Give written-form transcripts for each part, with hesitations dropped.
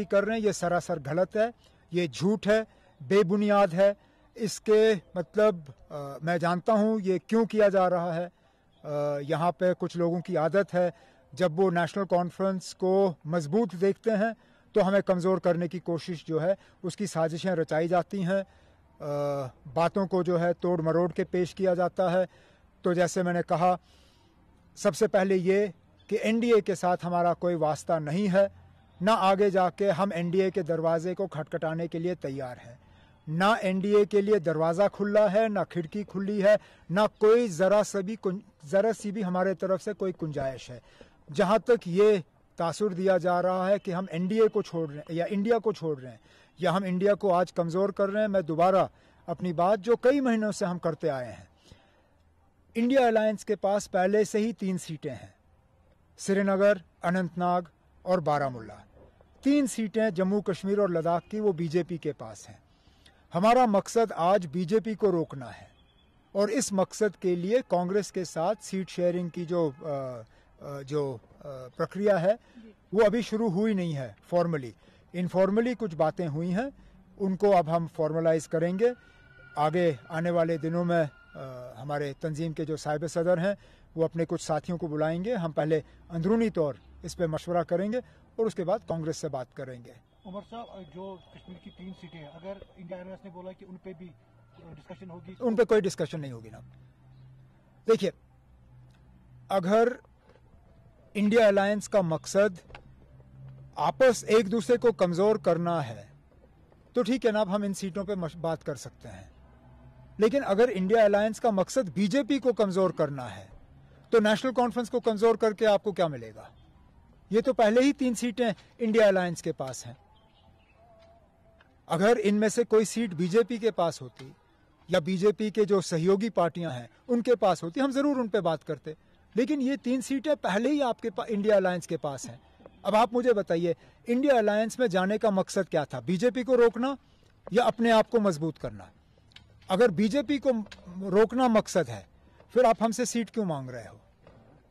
कर रहे हैं ये सरासर गलत है, ये झूठ है, बेबुनियाद है। इसके मतलब मैं जानता हूँ ये क्यों किया जा रहा है। यहाँ पे कुछ लोगों की आदत है जब वो नेशनल कॉन्फ्रेंस को मजबूत देखते हैं तो हमें कमज़ोर करने की कोशिश जो है उसकी साजिशें रचाई जाती हैं, बातों को जो है तोड़ मरोड़ के पेश किया जाता है। तो जैसे मैंने कहा, सबसे पहले ये कि एनडीए के साथ हमारा कोई वास्ता नहीं है, ना आगे जाके हम एनडीए के दरवाजे को खटखटाने के लिए तैयार हैं। ना एनडीए के लिए दरवाज़ा खुला है, ना खिड़की खुली है, ना कोई ज़रा सी भी हमारे तरफ से कोई गुंजाइश है। जहाँ तक ये तासुर दिया जा रहा है कि हम एनडीए को छोड़ रहे हैं या इंडिया को छोड़ रहे हैं या हम इंडिया को आज कमज़ोर कर रहे हैं, मैं दोबारा अपनी बात जो कई महीनों से हम करते आए हैं, इंडिया अलायंस के पास पहले से ही 3 सीटें हैं, श्रीनगर, अनंतनाग और बारामुल्ला। 3 सीटें जम्मू कश्मीर और लद्दाख की वो बीजेपी के पास हैं। हमारा मकसद आज बीजेपी को रोकना है और इस मकसद के लिए कांग्रेस के साथ सीट शेयरिंग की जो प्रक्रिया है वो अभी शुरू हुई नहीं है। फॉर्मली, इनफॉर्मली कुछ बातें हुई हैं, उनको अब हम फॉर्मलाइज करेंगे। आगे आने वाले दिनों में हमारे तंजीम के जो साहिब सदर हैं वो अपने कुछ साथियों को बुलाएंगे। हम पहले अंदरूनी तौर इस पर मशवरा करेंगे और उसके बाद कांग्रेस से बात करेंगे। उमर साहब, जो कश्मीर की 3 सीटें हैं, अगर इंडिया अलायंस ने बोला कि उन पे भी डिस्कशन होगी, उन पे कोई डिस्कशन नहीं होगी ना। देखिए, अगर इंडिया अलायंस का मकसद आपस एक दूसरे को कमजोर करना है तो ठीक है ना, अब हम इन सीटों पे बात कर सकते हैं। लेकिन अगर इंडिया अलायंस का मकसद बीजेपी को कमजोर करना है तो नेशनल कॉन्फ्रेंस को कमजोर करके आपको क्या मिलेगा? ये तो पहले ही 3 सीटें इंडिया अलायंस के पास हैं। अगर इनमें से कोई सीट बीजेपी के पास होती या बीजेपी के जो सहयोगी पार्टियां हैं उनके पास होती, हम जरूर उन पे बात करते। लेकिन ये 3 सीटें पहले ही आपके इंडिया अलायंस के पास हैं। अब आप मुझे बताइए, इंडिया अलायंस में जाने का मकसद क्या था? बीजेपी को रोकना या अपने आप को मजबूत करना? अगर बीजेपी को रोकना मकसद है फिर आप हमसे सीट क्यों मांग रहे हो?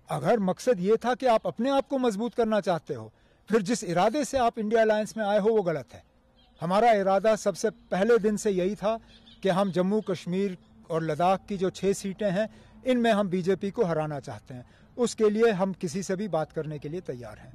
अगर मकसद ये था कि आप अपने आप को मजबूत करना चाहते हो, फिर जिस इरादे से आप इंडिया अलायंस में आए हो वो गलत है। हमारा इरादा सबसे पहले दिन से यही था कि हम जम्मू कश्मीर और लद्दाख की जो 6 सीटें हैं इनमें हम बीजेपी को हराना चाहते हैं। उसके लिए हम किसी से भी बात करने के लिए तैयार हैं।